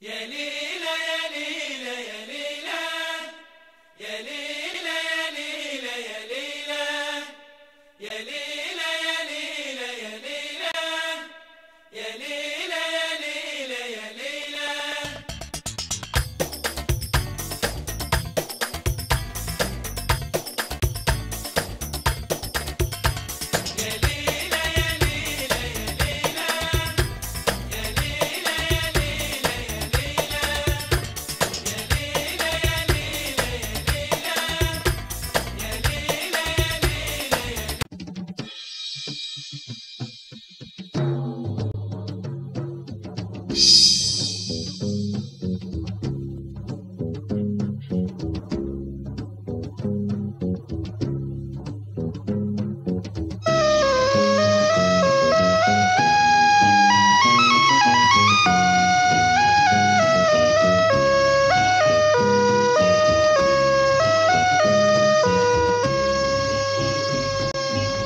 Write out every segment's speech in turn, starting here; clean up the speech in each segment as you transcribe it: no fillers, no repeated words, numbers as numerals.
يا ليلى يا ليلى يا ليلى يا ليلى يا ليلى يا ليلى يا ليلى يا ليلى يا ليلى يا ليلى يا ليلى يا ليلى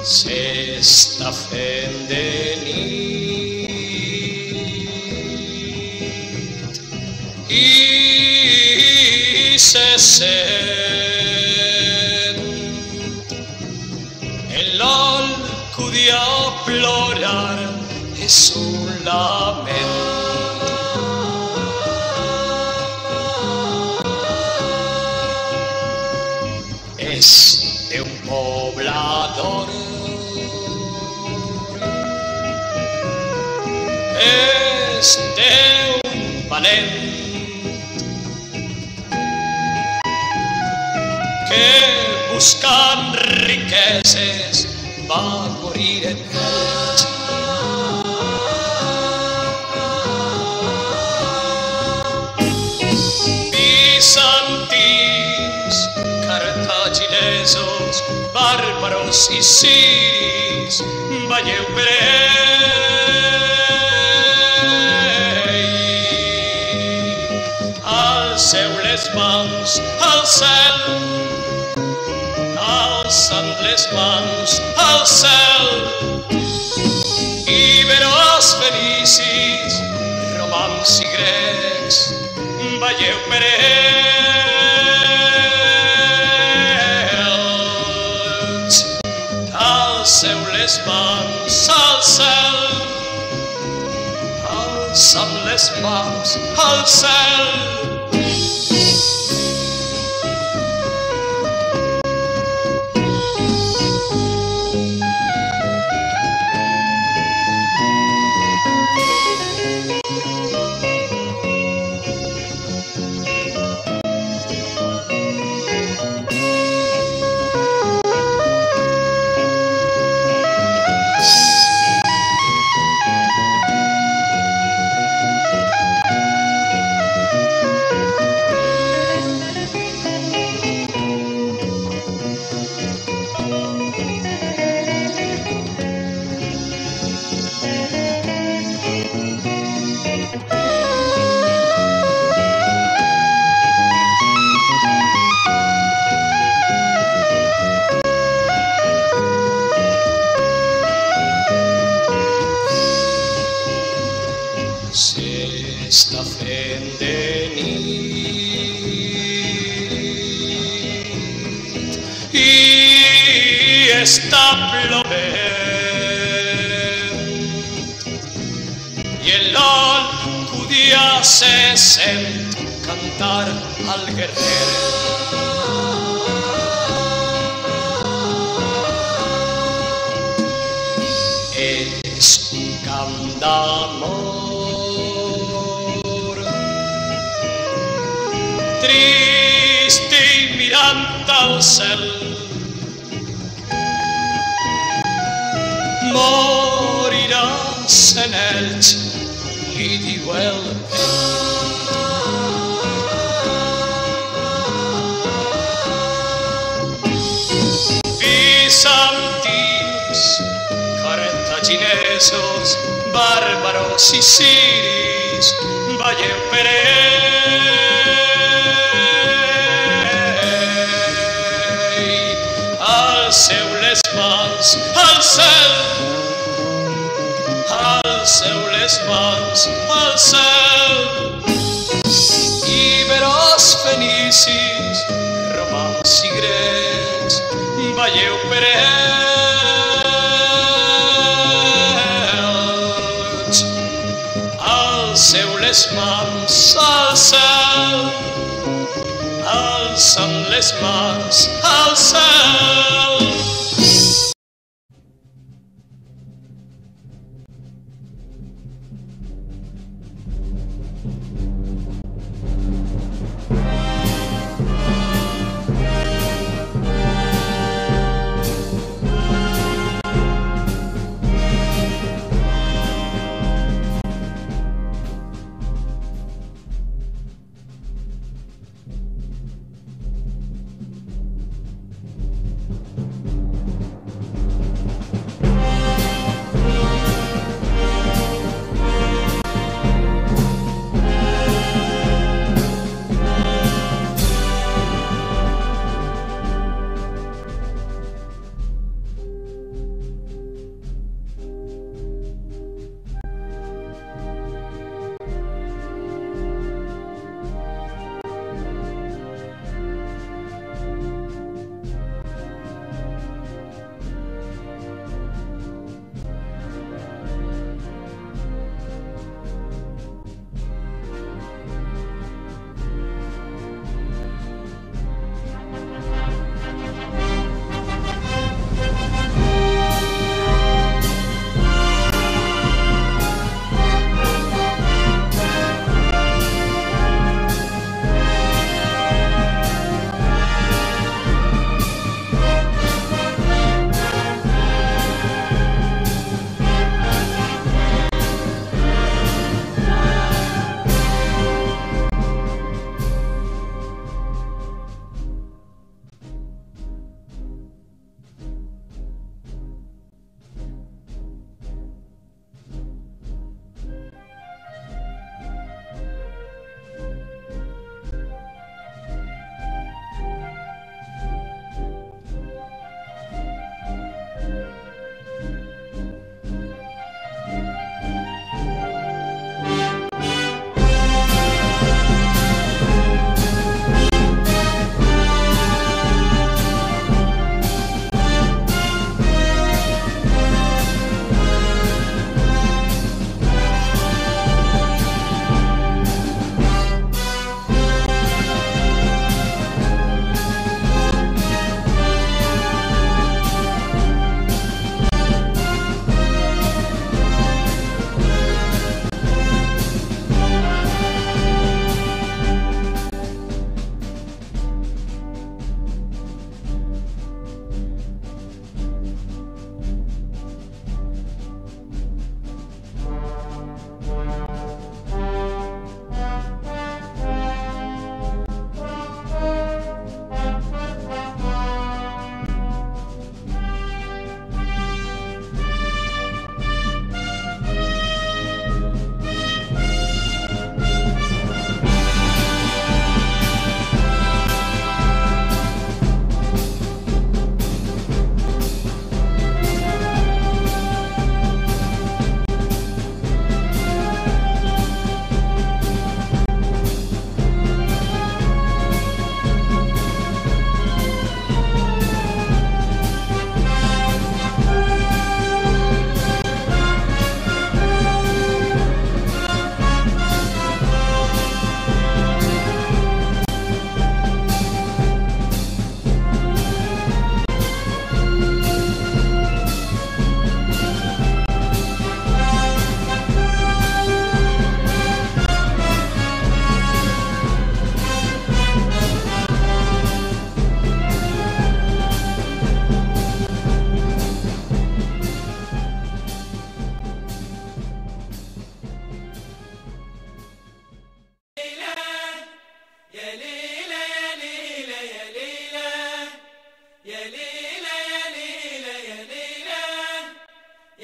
Sesta fem de nit i se sent en l'alcúdia plorar és un lament. És d'un poblador, és d'un valent que buscant riqueses va morir en ell. Bizantins, cartaginesos, bàrbaros i siris, veieu per alceu les mans al cel, alçant les mans al cel. Iberos, fenicis, romans i grecs, veieu per ells. Alceu les mans al cel, alçant les mans al cel. S'està fent de nit i està plovent i en l'alcúdia se sent cantar al guerrer. És un camp d'amor trist i mirant al cel, moriràs en ells, li diu el vent. Bizantins, cartaginesos, bàrbaros i siris, veieu per alceu les mans al cel, alceu les mans al cel. held. El seu les mans al cel, alça'm les mans al cel.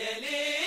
يا ليلى